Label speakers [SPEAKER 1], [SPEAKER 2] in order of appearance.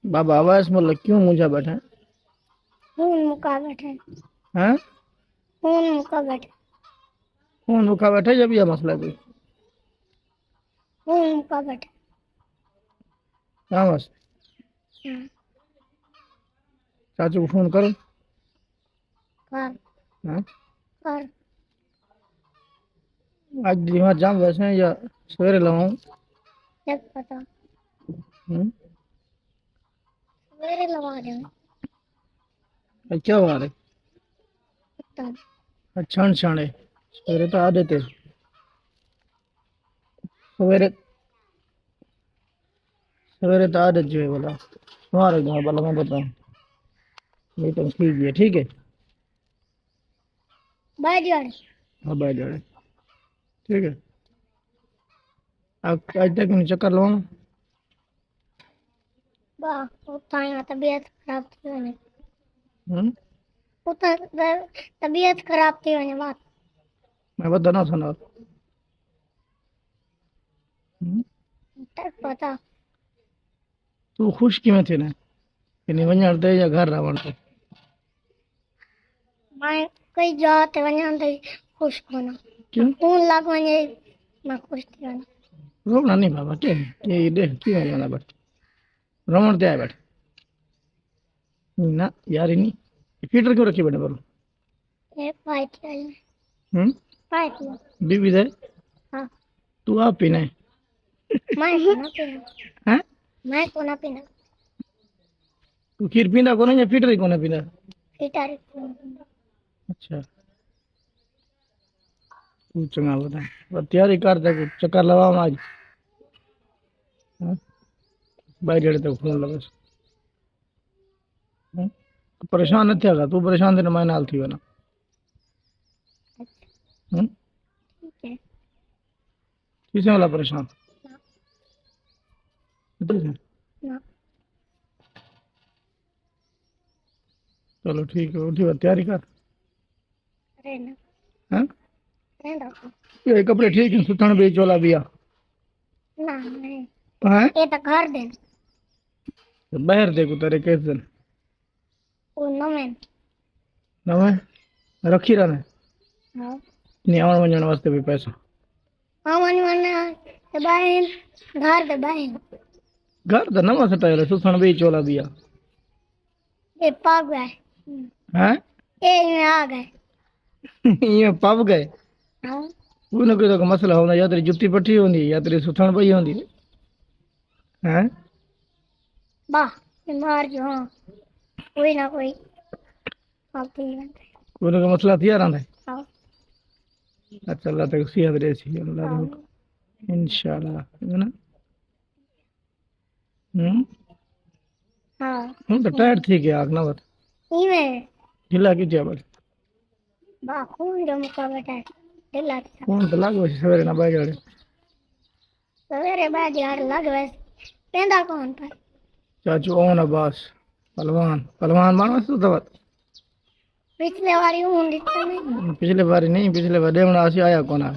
[SPEAKER 1] बाबा आवाज मतलब क्यों मुझे बैठे
[SPEAKER 2] खून मुका बैठे
[SPEAKER 1] हैं?
[SPEAKER 2] खून मुका बैठे
[SPEAKER 1] कौन रुका बैठे जब यह मसला कोई
[SPEAKER 2] खून मुका बैठे
[SPEAKER 1] क्या बस
[SPEAKER 2] हाँ,
[SPEAKER 1] चाचू को फोन करो।
[SPEAKER 2] कर
[SPEAKER 1] हाँ?
[SPEAKER 2] कर
[SPEAKER 1] आज दिमाग जाम वैसे हैं या सवेरे लगाऊं?
[SPEAKER 2] जब पता
[SPEAKER 1] हम्म?
[SPEAKER 2] सवेरे लगा दे
[SPEAKER 1] आज क्या हुआ रे?
[SPEAKER 2] पता
[SPEAKER 1] आज क्षण क्षण है सवेरे तो आदत है सवेरे सवेरे तो आदत जो है बोला तुम्हारे घर वाला मैं बताऊं नहीं तो ठीक है ठीक है।
[SPEAKER 2] बाय जाड़े
[SPEAKER 1] हाँ बैठ जाए ठीक है। आज तक नहीं चक्कर लगाऊं।
[SPEAKER 2] वाह उतना ही तबीयत खराब थी वने
[SPEAKER 1] हम्म?
[SPEAKER 2] उतना तबीयत खराब थी वने बात
[SPEAKER 1] मैं बता ना सुना। हम्म?
[SPEAKER 2] तक पता
[SPEAKER 1] तू खुश क्यों थे ना कि नहीं वञण ते या घर रहण ते?
[SPEAKER 2] मैं कई जाते वने ते खुश कोना
[SPEAKER 1] क्यों?
[SPEAKER 2] खून लग वने मैं खुश थी वने
[SPEAKER 1] रोना नहीं बाबा क्या ये देख क्यों रोना बैठ रोमन ते आए बैठ ना यार ही नहीं फीटर क्यों रखी बैठे बोलो?
[SPEAKER 2] ये पाई थी
[SPEAKER 1] हम्म?
[SPEAKER 2] पाई थी
[SPEAKER 1] बीबी दे
[SPEAKER 2] हाँ
[SPEAKER 1] तू आप पीना है?
[SPEAKER 2] मैं को ना पीना
[SPEAKER 1] हैं?
[SPEAKER 2] मैं को ना पीना
[SPEAKER 1] तू खीर पींदा को या फीटर ही को पींदा?
[SPEAKER 2] फिटारी
[SPEAKER 1] अच्छा तू चंगा बता बस तैयारी कर दे चक्कर लगाओ आज। हाँ? बाई जड़े तक फोन लगा परेशान न थिया तू परेशान थे मैं नाल थी वना। हम्म?
[SPEAKER 2] ठीक है
[SPEAKER 1] किसे वाला परेशान ठीक है।
[SPEAKER 2] ना
[SPEAKER 1] चलो ठीक है उठी बात तैयारी कर।
[SPEAKER 2] रहना
[SPEAKER 1] हैं?
[SPEAKER 2] रहना
[SPEAKER 1] ये कपड़े ठीक है सुथन बेच वाला बिया
[SPEAKER 2] ना नहीं
[SPEAKER 1] हैं?
[SPEAKER 2] ये तो घर दे
[SPEAKER 1] बाहर देखो तेरे कैसे दिन
[SPEAKER 2] वो नमें
[SPEAKER 1] नवे रखी रहने
[SPEAKER 2] हाँ
[SPEAKER 1] नहीं आवन वंजन वास्ते भी पैसा
[SPEAKER 2] हाँ मनी मने ते बाहर घर दे बाहर
[SPEAKER 1] घर तो नवा सटाया सुथन बेच वाला बिया
[SPEAKER 2] ये पाग गए
[SPEAKER 1] हैं?
[SPEAKER 2] ये में आ गए
[SPEAKER 1] ये पब गए
[SPEAKER 2] हाँ
[SPEAKER 1] कोई ना कोई तो मसला होना या तेरी जुत्ती पट्टी होंगी या तेरी सुथन पई होंगी। हैं?
[SPEAKER 2] वाह ये मार जो हाँ कोई ना कोई आती है
[SPEAKER 1] कोई ना कोई मसला थिया रहंदा
[SPEAKER 2] हाँ
[SPEAKER 1] अच्छा अल्लाह तक सेहत दे सी अल्लाह
[SPEAKER 2] हाँ
[SPEAKER 1] दे इंशाल्लाह है ना। हम्म?
[SPEAKER 2] हाँ
[SPEAKER 1] हूँ तो टायर्ड थी गया आग ना बत
[SPEAKER 2] इमें
[SPEAKER 1] ढीला की जा बट
[SPEAKER 2] वाह खून जो मुका बैठा है ढिला था
[SPEAKER 1] कौन तो लागो सवेरे ना बाई जाड़े
[SPEAKER 2] सवेरे बाद यार लग वैसे पेंदा कौन पर
[SPEAKER 1] चाचू ओन अब्बास पहलवान पहलवान मानो तो दवा
[SPEAKER 2] पिछले बारी हूँ दिखता नहीं
[SPEAKER 1] पिछले बार नहीं पिछले बार देवना आसी आया कौन है